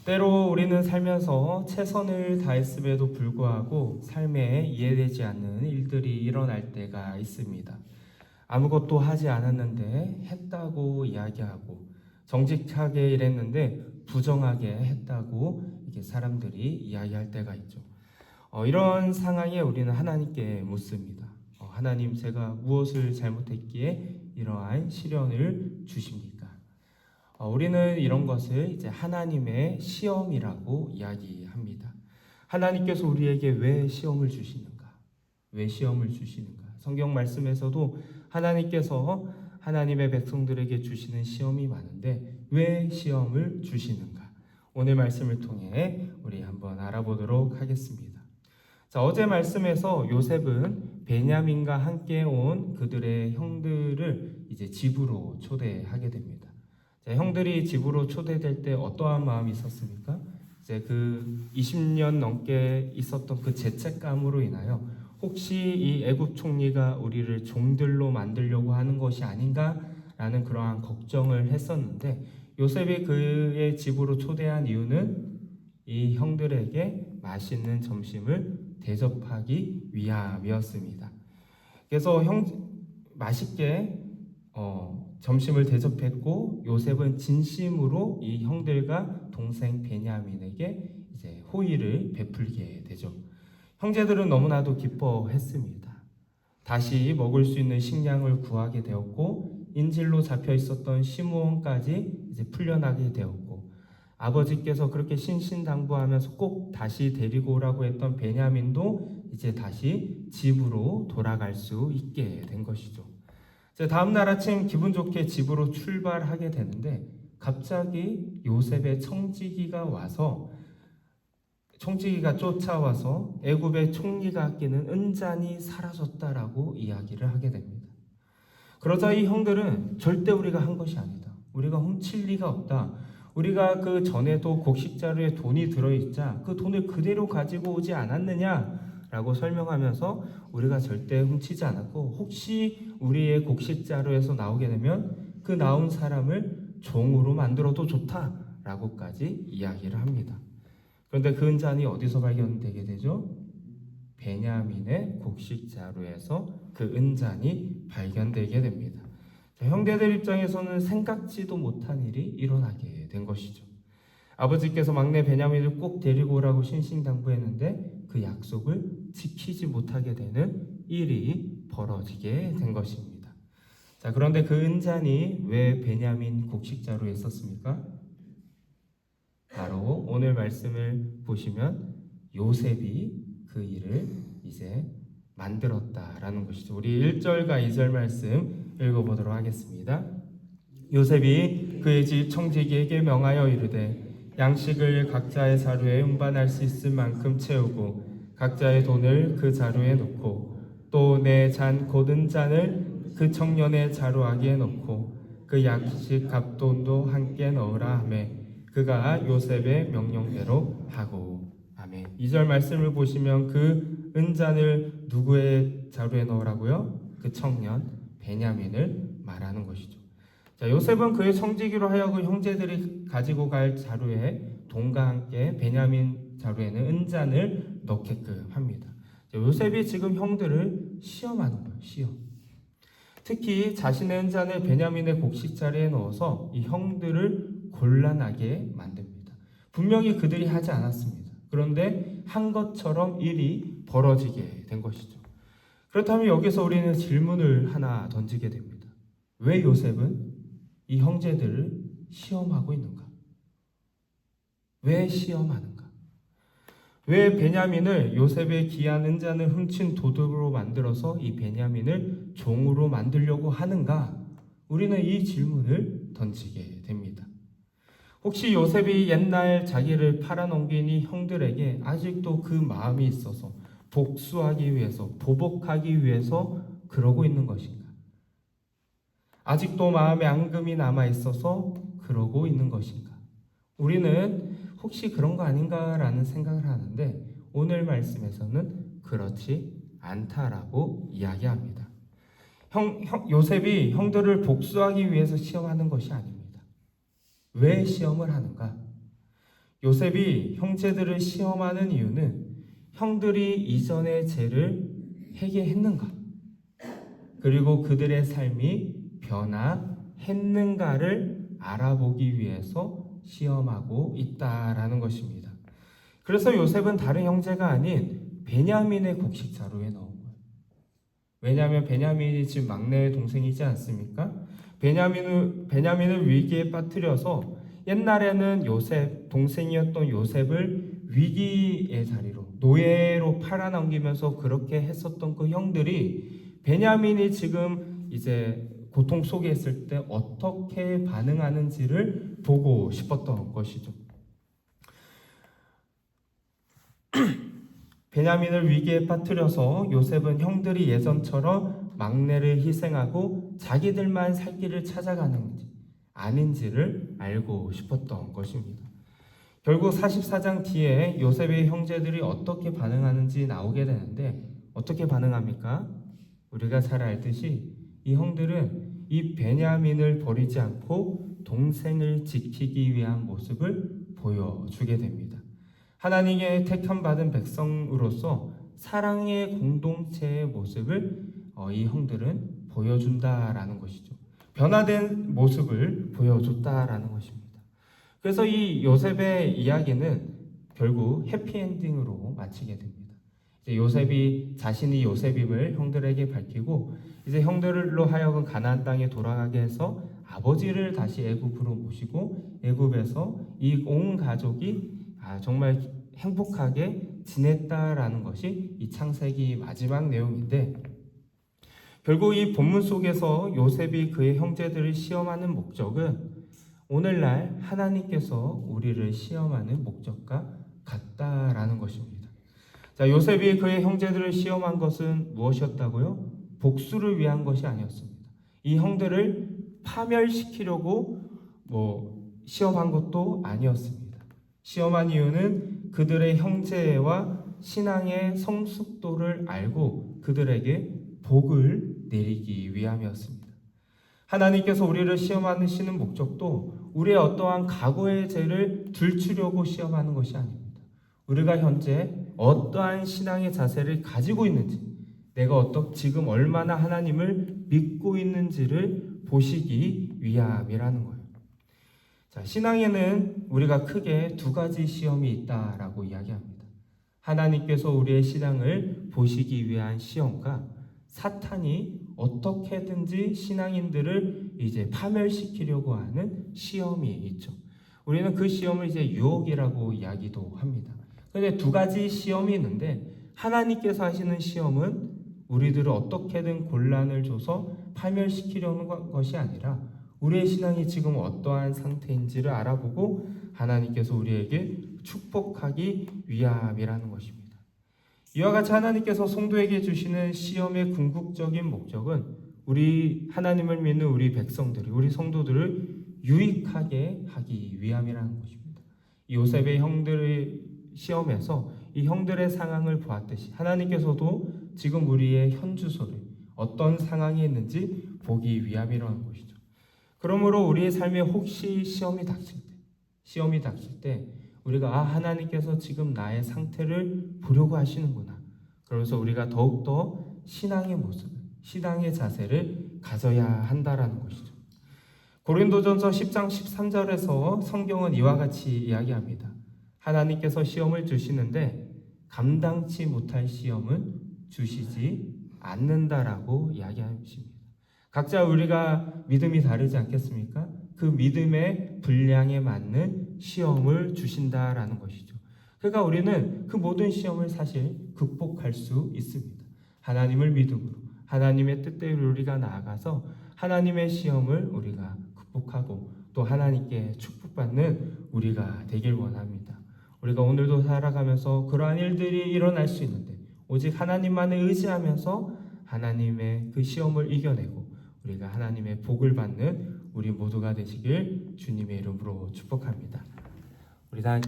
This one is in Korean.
때로 우리는 살면서 최선을 다했음에도 불구하고 삶에 이해되지 않는 일들이 일어날 때가 있습니다. 아무것도 하지 않았는데 했다고 이야기하고, 정직하게 일했는데 부정하게 했다고 이렇게 사람들이 이야기할 때가 있죠. 이런 상황에 우리는 하나님께 묻습니다. 하나님, 제가 무엇을 잘못했기에 이러한 시련을 주십니까? 우리는 이런 것을 이제 하나님의 시험이라고 이야기합니다. 하나님께서 우리에게 왜 시험을 주시는가? 왜 시험을 주시는가? 성경 말씀에서도 하나님께서 하나님의 백성들에게 주시는 시험이 많은데 왜 시험을 주시는가? 오늘 말씀을 통해 우리 한번 알아보도록 하겠습니다. 자, 어제 말씀에서 요셉은 베냐민과 함께 온 그들의 형들을 이제 집으로 초대하게 됩니다. 자, 형들이 집으로 초대될 때 어떠한 마음이 있었습니까? 이제 그 20년 넘게 있었던 그 죄책감으로 인하여 혹시 이 애굽 총리가 우리를 종들로 만들려고 하는 것이 아닌가라는 그러한 걱정을 했었는데, 요셉이 그의 집으로 초대한 이유는 이 형들에게 맛있는 점심을 대접하기 위함이었습니다. 그래서 맛있게 점심을 대접했고, 요셉은 진심으로 이 형들과 동생 베냐민에게 이제 호의를 베풀게 되죠. 형제들은 너무나도 기뻐했습니다. 다시 먹을 수 있는 식량을 구하게 되었고, 인질로 잡혀 있었던 시므온까지 이제 풀려나게 되었고, 아버지께서 그렇게 신신당부하면서 꼭 다시 데리고 오라고 했던 베냐민도 이제 다시 집으로 돌아갈 수 있게 된 것이죠. 다음 날 아침 기분 좋게 집으로 출발하게 되는데, 갑자기 요셉의 청지기가 쫓아와서 애굽의 총리가 아끼는 은잔이 사라졌다라고 이야기를 하게 됩니다. 그러자 이 형들은 절대 우리가 한 것이 아니다. 우리가 훔칠 리가 없다. 우리가 그 전에도 곡식자루에 돈이 들어있자 그 돈을 그대로 가지고 오지 않았느냐라고 설명하면서 우리가 절대 훔치지 않았고, 혹시 우리의 곡식자루에서 나오게 되면 그 나온 사람을 종으로 만들어도 좋다라고까지 이야기를 합니다. 그런데 그 은잔이 어디서 발견되게 되죠? 베냐민의 곡식자루에서 그 은잔이 발견되게 됩니다. 형제들 입장에서는 생각지도 못한 일이 일어나게 된 것이죠. 아버지께서 막내 베냐민을 꼭 데리고 오라고 신신당부했는데 그 약속을 지키지 못하게 되는 일이 벌어지게 된 것입니다. 자, 그런데 그 은잔이 왜 베냐민 곡식자루에 있었습니까? 바로 오늘 말씀을 보시면 요셉이 그 일을 이제 만들었다라는 것이죠. 우리 1절과 2절 말씀 읽어보도록 하겠습니다. 요셉이 그의 집 청지기에게 명하여 이르되 양식을 각자의 자루에 운반할 수 있을 만큼 채우고 각자의 돈을 그 자루에 넣고 또 내 잔 곧 은잔을 그 청년의 자루아기에 넣고 그 양식 값돈도 함께 넣으라 하매 그가 요셉의 명령대로 하고. 아멘. 2절 말씀을 보시면 그 은잔을 누구의 자루에 넣으라고요? 그 청년 베냐민을 말하는 것이죠. 자, 요셉은 그의 청지기로 하여금 형제들이 가지고 갈 자루에 돈과 함께 베냐민 자루에는 은잔을 넣게끔 합니다. 자, 요셉이 지금 형들을 시험하는 거예요. 시험. 특히 자신의 은잔을 베냐민의 곡식 자리에 넣어서 이 형들을 곤란하게 만듭니다. 분명히 그들이 하지 않았습니다. 그런데 한 것처럼 일이 벌어지게 된 것이죠. 그렇다면 여기서 우리는 질문을 하나 던지게 됩니다. 왜 요셉은 이 형제들을 시험하고 있는가? 왜 시험하는가? 왜 베냐민을 요셉의 귀한 은잔을 훔친 도둑으로 만들어서 이 베냐민을 종으로 만들려고 하는가? 우리는 이 질문을 던지게 됩니다. 혹시 요셉이 옛날 자기를 팔아넘긴 이 형들에게 아직도 그 마음이 있어서 복수하기 위해서, 보복하기 위해서 그러고 있는 것인가? 아직도 마음에 앙금이 남아있어서 그러고 있는 것인가? 우리는 혹시 그런 거 아닌가라는 생각을 하는데 오늘 말씀에서는 그렇지 않다라고 이야기합니다. 요셉이 형들을 복수하기 위해서 시험하는 것이 아닙니다. 왜 시험을 하는가? 요셉이 형제들을 시험하는 이유는 형들이 이전의 죄를 회개했는가, 그리고 그들의 삶이 변화했는가를 알아보기 위해서 시험하고 있다라는 것입니다. 그래서 요셉은 다른 형제가 아닌 베냐민의 곡식 자루에 넣은 거예요. 왜냐하면 베냐민이 지금 막내 동생이지 않습니까? 베냐민을 위기에 빠뜨려서 옛날에는 요셉, 동생이었던 요셉을 위기의 자리로, 노예로 팔아넘기면서 그렇게 했었던 그 형들이 베냐민이 지금 이제 고통 속에 있을 때 어떻게 반응하는지를 보고 싶었던 것이죠. 베냐민을 위기에 빠뜨려서 요셉은 형들이 예전처럼 막내를 희생하고 자기들만 살 길을 찾아가는지 아닌지를 알고 싶었던 것입니다. 결국 44장 뒤에 요셉의 형제들이 어떻게 반응하는지 나오게 되는데, 어떻게 반응합니까? 우리가 잘 알듯이 이 형들은 이 베냐민을 버리지 않고 동생을 지키기 위한 모습을 보여주게 됩니다. 하나님의 택함 받은 백성으로서 사랑의 공동체의 모습을 이 형들은 보여준다라는 것이죠. 변화된 모습을 보여줬다라는 것입니다. 그래서 이 요셉의 이야기는 결국 해피엔딩으로 마치게 됩니다. 이제 요셉이 자신이 요셉임을 형들에게 밝히고 이제 형들로 하여금 가나안 땅에 돌아가게 해서 아버지를 다시 애굽으로 모시고 애굽에서 이 온 가족이 정말 행복하게 지냈다라는 것이 이 창세기 마지막 내용인데, 결국 이 본문 속에서 요셉이 그의 형제들을 시험하는 목적은 오늘날 하나님께서 우리를 시험하는 목적과 같다라는 것입니다. 자, 요셉이 그의 형제들을 시험한 것은 무엇이었다고요? 복수를 위한 것이 아니었습니다. 이 형들을 파멸시키려고 시험한 것도 아니었습니다. 시험한 이유는 그들의 형제와 신앙의 성숙도를 알고 그들에게 복을 내리기 위함이었습니다. 하나님께서 우리를 시험하시는 목적도 우리의 어떠한 과거의 죄를 들추려고 시험하는 것이 아닙니다. 우리가 현재 어떠한 신앙의 자세를 가지고 있는지, 내가 지금 얼마나 하나님을 믿고 있는지를 보시기 위함이라는 거예요. 자, 신앙에는 우리가 크게 두 가지 시험이 있다라고 이야기합니다. 하나님께서 우리의 신앙을 보시기 위한 시험과 사탄이 어떻게든지 신앙인들을 이제 파멸시키려고 하는 시험이 있죠. 우리는 그 시험을 이제 유혹이라고 이야기도 합니다. 그런데 두 가지 시험이 있는데, 하나님께서 하시는 시험은 우리들을 어떻게든 곤란을 줘서 파멸시키려는 것이 아니라 우리의 신앙이 지금 어떠한 상태인지를 알아보고 하나님께서 우리에게 축복하기 위함이라는 것입니다. 이와 같이 하나님께서 성도에게 주시는 시험의 궁극적인 목적은 우리 하나님을 믿는 우리 백성들이, 우리 성도들을 유익하게 하기 위함이라는 것입니다. 요셉의 형들의 시험에서 이 형들의 상황을 보았듯이 하나님께서도 지금 우리의 현주소를 어떤 상황이 있는지 보기 위함이라는 것이죠. 그러므로 우리의 삶에 혹시 시험이 닥칠 때 우리가 하나님께서 지금 나의 상태를 보려고 하시는구나, 그러면서 우리가 더욱더 신앙의 모습, 신앙의 자세를 가져야 한다라는 것이죠. 고린도전서 10장 13절에서 성경은 이와 같이 이야기합니다. 하나님께서 시험을 주시는데 감당치 못할 시험은 주시지 않는다라고 이야기하십니다. 각자 우리가 믿음이 다르지 않겠습니까? 그 믿음의 분량에 맞는 시험을 주신다라는 것이죠. 그러니까 우리는 그 모든 시험을 사실 극복할 수 있습니다. 하나님을 믿음으로, 하나님의 뜻대로 우리가 나아가서 하나님의 시험을 우리가 극복하고 또 하나님께 축복받는 우리가 되길 원합니다. 우리가 오늘도 살아가면서 그러한 일들이 일어날 수 있는데 오직 하나님만을 의지하면서 하나님의 그 시험을 이겨내고 우리가 하나님의 복을 받는 우리 모두가 되시길 주님의 이름으로 축복합니다. 우리 다